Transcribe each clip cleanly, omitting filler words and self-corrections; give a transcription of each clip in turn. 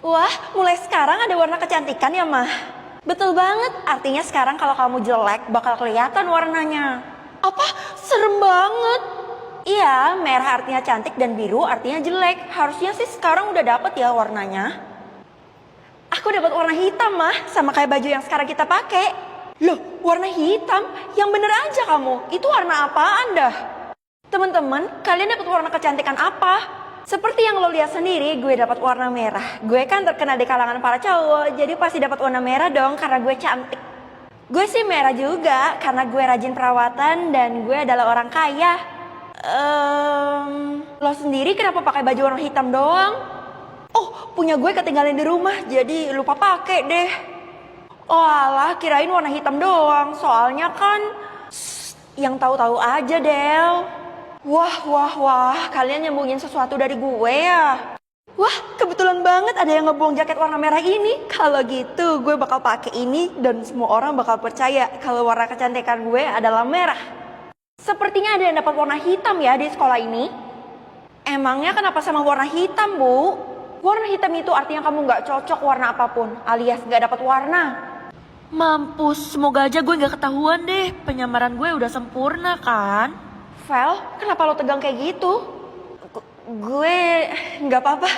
Wah, mulai sekarang ada warna kecantikan ya, Mah? Betul banget, artinya sekarang kalau kamu jelek bakal kelihatan warnanya. Apa? Serem banget. Iya, merah artinya cantik dan biru artinya jelek. Harusnya sih sekarang udah dapet ya warnanya. Aku dapat warna hitam, Mah, sama kayak baju yang sekarang kita pakai. Loh, warna hitam? Yang bener aja kamu, itu warna apaan dah? Teman-teman, kalian dapat warna kecantikan apa? Seperti yang lo lihat sendiri, gue dapat warna merah. Gue kan terkenal di kalangan para cowok, jadi pasti dapat warna merah dong karena gue cantik. Gue sih merah juga karena gue rajin perawatan dan gue adalah orang kaya. Lo sendiri kenapa pakai baju warna hitam doang? Oh, punya gue ketinggalan di rumah, jadi lupa pakai deh. Oh alah, kirain warna hitam doang, soalnya kan yang tahu-tahu aja, Del. Wah, kalian nyembunyiin sesuatu dari gue ya? Wah, kebetulan banget ada yang ngebuang jaket warna merah ini. Kalau gitu, gue bakal pakai ini dan semua orang bakal percaya kalau warna kecantikan gue adalah merah. Sepertinya ada yang dapat warna hitam ya di sekolah ini. Emangnya kenapa sama warna hitam, Bu? Warna hitam itu artinya kamu nggak cocok warna apapun, alias nggak dapat warna. Mampus, semoga aja gue gak ketahuan deh. Penyamaran gue udah sempurna kan? Vel, kenapa lo tegang kayak gitu? Gue nggak apa-apa.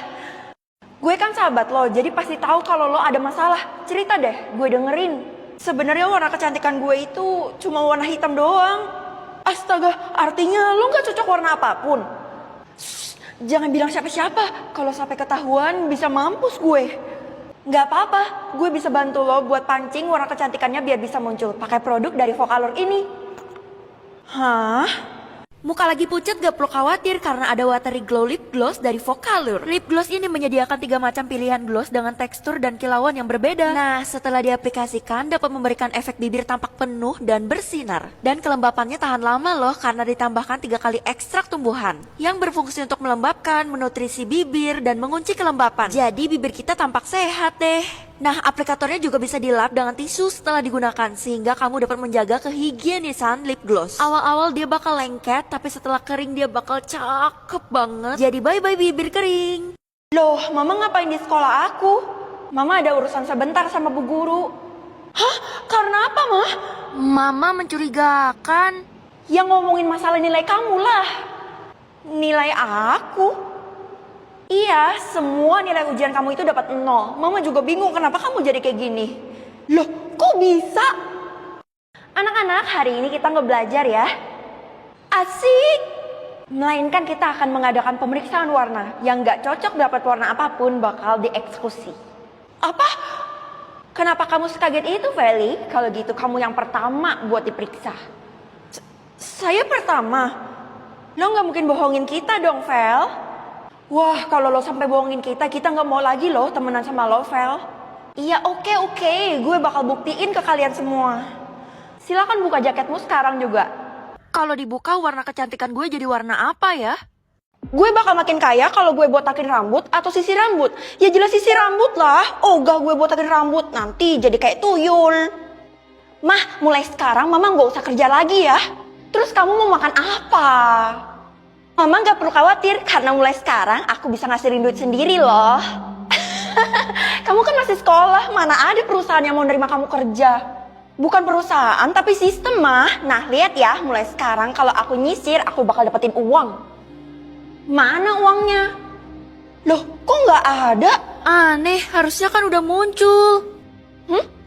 Gue kan sahabat lo, jadi pasti tahu kalau lo ada masalah. Cerita deh, gue dengerin. Sebenarnya warna kecantikan gue itu cuma warna hitam doang. Astaga, artinya lo nggak cocok warna apapun. Shh, jangan bilang siapa-siapa. Kalau sampai ketahuan bisa mampus gue. Nggak apa-apa, gue bisa bantu lo buat pancing warna kecantikannya biar bisa muncul pakai produk dari Vocaloid ini. Hah? Muka lagi pucat gak perlu khawatir karena ada Watery Glow Lip Gloss dari Vocaloid. Lip gloss ini menyediakan 3 macam pilihan gloss dengan tekstur dan kilauan yang berbeda. Nah, setelah diaplikasikan dapat memberikan efek bibir tampak penuh dan bersinar. Dan kelembapannya tahan lama loh karena ditambahkan 3 kali ekstrak tumbuhan yang berfungsi untuk melembabkan, menutrisi bibir, dan mengunci kelembapan. Jadi bibir kita tampak sehat deh. Nah, aplikatornya juga bisa dilap dengan tisu setelah digunakan sehingga kamu dapat menjaga kehigienisan lip gloss. Awal-awal dia bakal lengket, tapi setelah kering dia bakal cakep banget. Jadi bye-bye bibir kering. Loh, Mama ngapain di sekolah aku? Mama ada urusan sebentar sama Bu Guru. Hah? Karena apa, Mah? Mama mencurigakan. Yang ngomongin masalah nilai kamu lah. Nilai aku? Iya, semua nilai ujian kamu itu dapat 0. Mama juga bingung kenapa kamu jadi kayak gini. Loh, kok bisa? Anak-anak, hari ini kita ngebelajar ya. Asik! Melainkan kita akan mengadakan pemeriksaan warna. Yang gak cocok dapat warna apapun bakal dieksekusi. Apa? Kenapa kamu sekaget itu, Feli? Kalau gitu kamu yang pertama buat diperiksa. Saya pertama? Lo gak mungkin bohongin kita dong, Fel. Wah, kalau lo sampai bohongin kita gak mau lagi loh temenan sama lo, Vel. Iya, oke. Gue bakal buktiin ke kalian semua. Silakan buka jaketmu sekarang juga. Kalau dibuka warna kecantikan gue jadi warna apa ya? Gue bakal makin kaya kalau gue botakin rambut atau sisir rambut. Ya jelas sisir rambut lah. Gak gue botakin rambut, nanti jadi kayak tuyul. Mah, mulai sekarang Mama gak usah kerja lagi ya. Terus kamu mau makan apa? Mama gak perlu khawatir karena mulai sekarang aku bisa ngasihin duit sendiri loh. Kamu kan masih sekolah, mana ada perusahaan yang mau nerima kamu kerja. Bukan perusahaan tapi sistem, Mah. Nah lihat ya, mulai sekarang kalau aku nyisir aku bakal dapetin uang. Mana uangnya? Loh, kok gak ada? Aneh, harusnya kan udah muncul.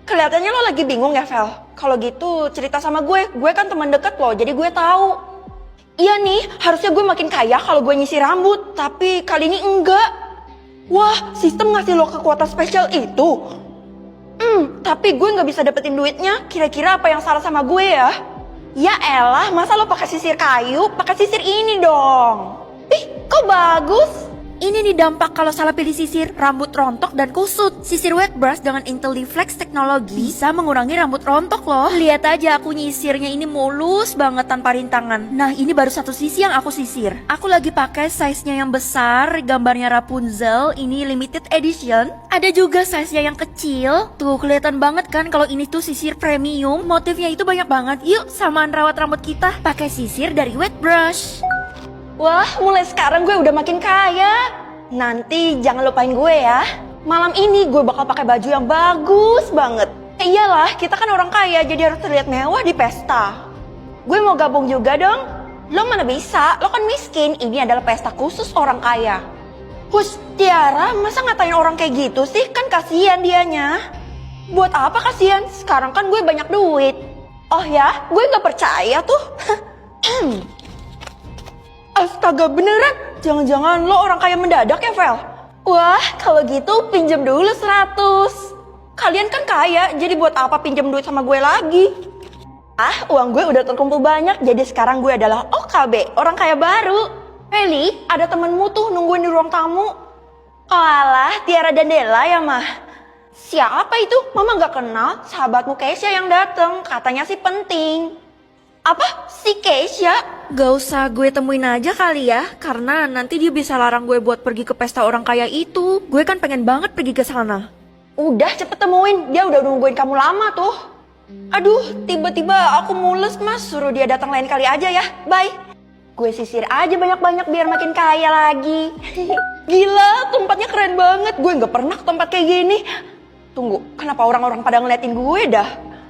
Kelihatannya lo lagi bingung ya, Vel. Kalau gitu cerita sama gue kan teman deket lo, jadi gue tahu. Iya nih, harusnya gue makin kaya kalau gue nyisir rambut, tapi kali ini enggak. Wah, sistem ngasih lo kekuatan spesial itu. Tapi gue gak bisa dapetin duitnya, kira-kira apa yang salah sama gue ya? Ya elah, masa lo pakai sisir kayu, pakai sisir ini dong. Ih, kok bagus? Ini nih dampak kalau salah pilih sisir, rambut rontok dan kusut. Sisir wet brush dengan IntelliFlex teknologi bisa mengurangi rambut rontok loh. Lihat aja aku nyisirnya ini mulus banget tanpa rintangan. Nah ini baru satu sisi yang aku sisir. Aku lagi pakai size-nya yang besar, gambarnya Rapunzel, ini limited edition. Ada juga size-nya yang kecil. Tuh kelihatan banget kan kalau ini tuh sisir premium. Motifnya itu banyak banget. Yuk samaan rawat rambut kita pakai sisir dari wet brush. Wah, mulai sekarang gue udah makin kaya. Nanti jangan lupain gue ya. Malam ini gue bakal pakai baju yang bagus banget. Iyalah, kita kan orang kaya jadi harus terlihat mewah di pesta. Gue mau gabung juga dong. Lo mana bisa, lo kan miskin. Ini adalah pesta khusus orang kaya. Hush, Tiara, masa ngatain orang kayak gitu sih? Kan kasihan dianya. Buat apa kasihan? Sekarang kan gue banyak duit. Oh ya, gue gak percaya tuh. Astaga, beneran? Jangan-jangan lo orang kaya mendadak ya, Vel? Wah, kalau gitu pinjam dulu 100. Kalian kan kaya, jadi buat apa pinjam duit sama gue lagi? Uang gue udah terkumpul banyak, jadi sekarang gue adalah OKB, orang kaya baru. Feli, ada temenmu tuh nungguin di ruang tamu. Oh alah, Tiara dan Della ya mah. Siapa itu? Mama gak kenal, sahabatmu Keisha yang dateng, katanya sih penting. Apa? Si Keisha? Gak usah gue temuin aja kali ya, karena nanti dia bisa larang gue buat pergi ke pesta orang kaya itu. Gue kan pengen banget pergi ke sana. Udah cepet temuin, dia udah nungguin kamu lama tuh. Aduh, tiba-tiba aku mules mas, suruh dia datang lain kali aja ya, bye. Gue sisir aja banyak-banyak biar makin kaya lagi. Gila, tempatnya keren banget, gue gak pernah ke tempat kayak gini. Tunggu, kenapa orang-orang pada ngeliatin gue dah?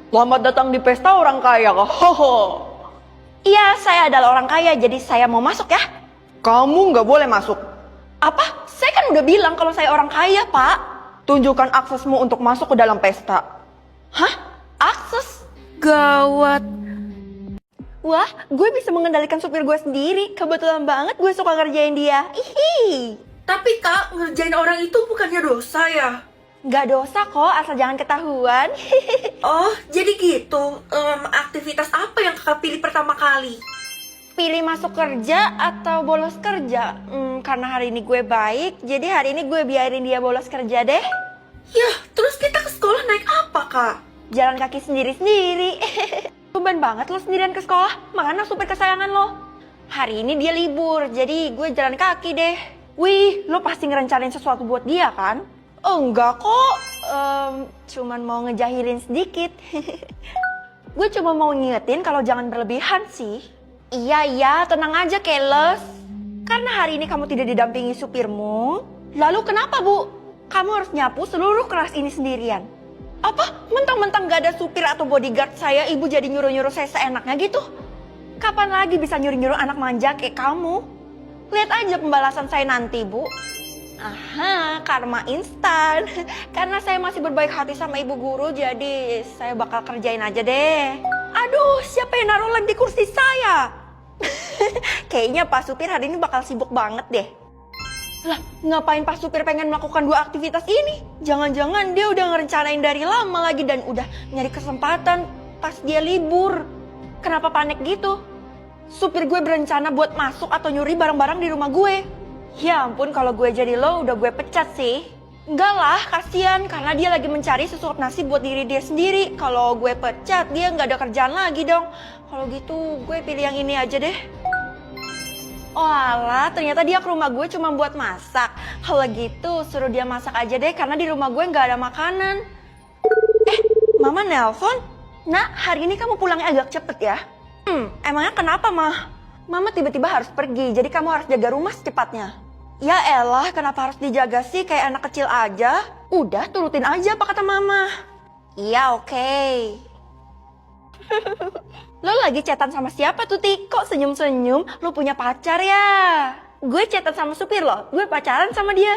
Selamat datang di pesta orang kaya, hoho. Iya, saya adalah orang kaya, jadi saya mau masuk ya. Kamu gak boleh masuk. Apa? Saya kan udah bilang kalau saya orang kaya, Pak. Tunjukkan aksesmu untuk masuk ke dalam pesta. Hah? Akses? Gawat. Wah, gue bisa mengendalikan supir gue sendiri. Kebetulan banget gue suka ngerjain dia. Ihi. Tapi kak, ngerjain orang itu bukannya dosa ya? Gak dosa kok, asal jangan ketahuan. Oh, jadi gitu. Aktivitas apa yang kakak pilih pertama kali? Pilih masuk kerja atau bolos kerja? Karena hari ini gue baik, jadi hari ini gue biarin dia bolos kerja deh. Yah, terus kita ke sekolah naik apa kak? Jalan kaki sendiri-sendiri. Tumben banget lo sendirian ke sekolah, mana supir kesayangan lo? Hari ini dia libur, jadi gue jalan kaki deh. Wih, lo pasti ngerencanain sesuatu buat dia kan? Oh enggak kok, cuman mau ngejahilin sedikit. Gue cuma mau ngingetin kalau jangan berlebihan sih. Iya, tenang aja Keles. Karena hari ini kamu tidak didampingi supirmu. Lalu kenapa bu? Kamu harus nyapu seluruh kelas ini sendirian. Apa? Mentang-mentang gak ada supir atau bodyguard saya, ibu jadi nyuruh-nyuruh saya seenaknya gitu? Kapan lagi bisa nyuruh-nyuruh anak manja kayak kamu? Lihat aja pembalasan saya nanti, Bu. Aha, karma instan. Karena saya masih berbaik hati sama ibu guru, jadi saya bakal kerjain aja deh. Aduh, siapa yang naruh lem di kursi saya? Kayaknya Pak Supir hari ini bakal sibuk banget deh. Lah, ngapain Pak Supir pengen melakukan 2 aktivitas ini? Jangan-jangan dia udah ngerencanain dari lama lagi dan udah nyari kesempatan pas dia libur. Kenapa panik gitu? Supir gue berencana buat masuk atau nyuri barang-barang di rumah gue. Ya ampun, kalau gue jadi lo udah gue pecat sih. Enggak lah, kasihan karena dia lagi mencari sesuap nasi buat diri dia sendiri. Kalau gue pecat, dia nggak ada kerjaan lagi dong. Kalau gitu, gue pilih yang ini aja deh. Oh alah, ternyata dia ke rumah gue cuma buat masak. Kalau gitu, suruh dia masak aja deh karena di rumah gue nggak ada makanan. Mama nelpon? Nak, hari ini kamu pulangnya agak cepet ya? Emangnya kenapa, Mah? Mama tiba-tiba harus pergi, jadi kamu harus jaga rumah secepatnya. Ya elah, kenapa harus dijaga sih kayak anak kecil aja? Udah, turutin aja apa kata Mama. Iya, oke. Lo lagi chatan sama siapa tuh, Ti? Kok senyum-senyum? Lo punya pacar ya? Gue chatan sama supir lo, gue pacaran sama dia.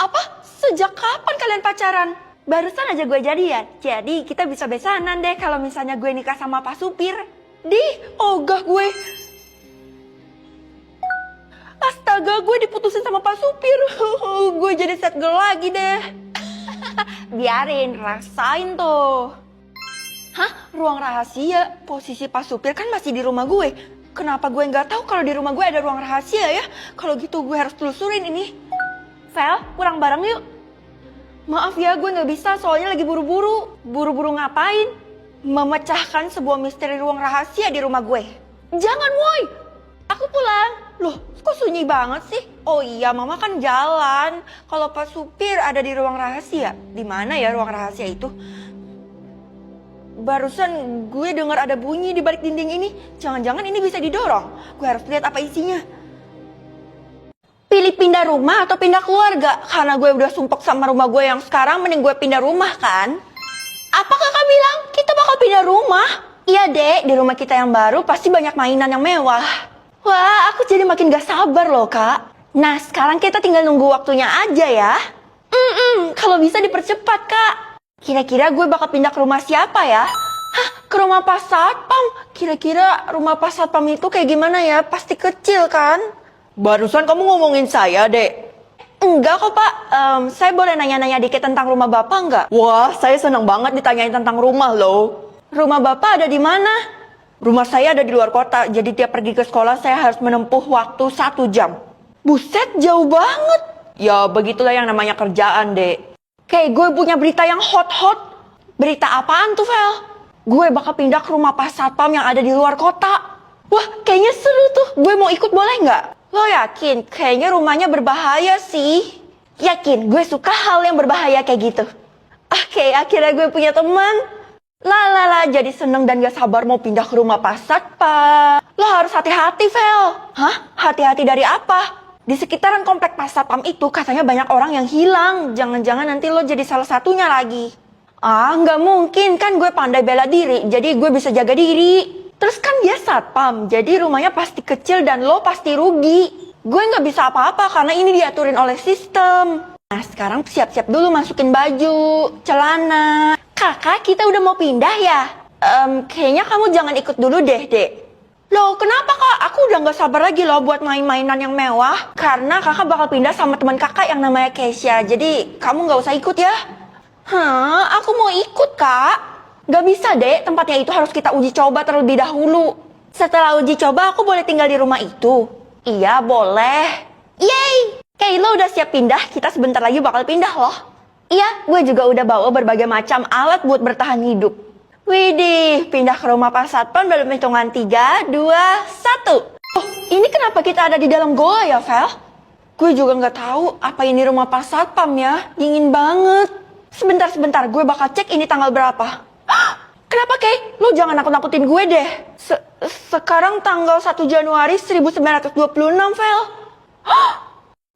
Apa? Sejak kapan kalian pacaran? Barusan aja gue jadian, jadi kita bisa besanan deh kalau misalnya gue nikah sama Pak Supir. Ogah gue. Astaga, gue diputusin sama Pak Supir. Gue jadi sad girl lagi deh. Biarin, rasain tuh. Hah? Ruang rahasia? Posisi Pak Supir kan masih di rumah gue. Kenapa gue nggak tahu kalau di rumah gue ada ruang rahasia ya? Kalau gitu gue harus telusurin ini. Vel, pulang bareng yuk. Maaf ya, gue nggak bisa soalnya lagi buru-buru. Buru-buru ngapain? Memecahkan sebuah misteri ruang rahasia di rumah gue. Jangan woi, aku pulang. Loh, kok sunyi banget sih? Oh iya, Mama kan jalan. Kalau Pak Supir ada di ruang rahasia, di mana ya ruang rahasia itu? Barusan gue dengar ada bunyi di balik dinding ini. Jangan-jangan ini bisa didorong. Gue harus lihat apa isinya. Pilih pindah rumah atau pindah keluarga? Karena gue udah sumpek sama rumah gue yang sekarang, mending gue pindah rumah kan? Apa kakak bilang? Kita bakal pindah rumah? Iya dek, di rumah kita yang baru pasti banyak mainan yang mewah. Wah, aku jadi makin gak sabar loh kak. Nah, sekarang kita tinggal nunggu waktunya aja ya. Kalau bisa dipercepat kak. Kira-kira gue bakal pindah ke rumah siapa ya? Hah, ke rumah Pak Satpam? Kira-kira rumah Pak Satpam itu kayak gimana ya? Pasti kecil kan? Barusan kamu ngomongin saya, Dek. Enggak kok, Pak. Saya boleh nanya-nanya dikit tentang rumah Bapak enggak? Wah, saya senang banget ditanyain tentang rumah loh. Rumah Bapak ada di mana? Rumah saya ada di luar kota, jadi tiap pergi ke sekolah saya harus menempuh waktu 1 jam. Buset, jauh banget. Ya, begitulah yang namanya kerjaan, Dek. Kayak gue punya berita yang hot-hot. Berita apaan tuh, Vel? Gue bakal pindah ke rumah Pak Satpam yang ada di luar kota. Wah, kayaknya seru tuh. Gue mau ikut boleh nggak? Lo yakin? Kayaknya rumahnya berbahaya sih. Yakin, gue suka hal yang berbahaya kayak gitu. Oke, akhirnya gue punya teman. Lalala, jadi seneng dan gak sabar mau pindah ke rumah Pak Satpam. Lo harus hati-hati, Vel. Hah? Hati-hati dari apa? Di sekitaran komplek Pak Satpam itu katanya banyak orang yang hilang. Jangan-jangan nanti lo jadi salah satunya lagi. Ah, nggak mungkin. Kan gue pandai bela diri, jadi gue bisa jaga diri. Terus kan dia satpam, jadi rumahnya pasti kecil dan lo pasti rugi. Gue nggak bisa apa-apa karena ini diaturin oleh sistem. Nah sekarang siap-siap dulu masukin baju, celana. Kakak, kita udah mau pindah ya? Kayaknya kamu jangan ikut dulu deh, Dek. Loh, kenapa kak? Aku udah nggak sabar lagi loh buat main-mainan yang mewah. Karena kakak bakal pindah sama teman kakak yang namanya Keisha. Jadi kamu nggak usah ikut ya. Hah, aku mau ikut kak. Gak bisa dek, tempatnya itu harus kita uji coba terlebih dahulu. Setelah uji coba aku boleh tinggal di rumah itu? Iya boleh. Yeay, Kayla udah siap pindah, kita sebentar lagi bakal pindah loh. Iya, gue juga udah bawa berbagai macam alat buat bertahan hidup. Widih, pindah ke rumah Pak Satpam dalam hitungan 3, 2, 1. Oh, ini kenapa kita ada di dalam goa ya, Vel? Gue juga gak tahu apa ini rumah Pak Satpam ya, dingin banget. Sebentar, gue bakal cek ini tanggal berapa. Kenapa, Kay? Lo jangan nakut-nakutin gue deh. Sekarang tanggal 1 Januari 1926, Vel.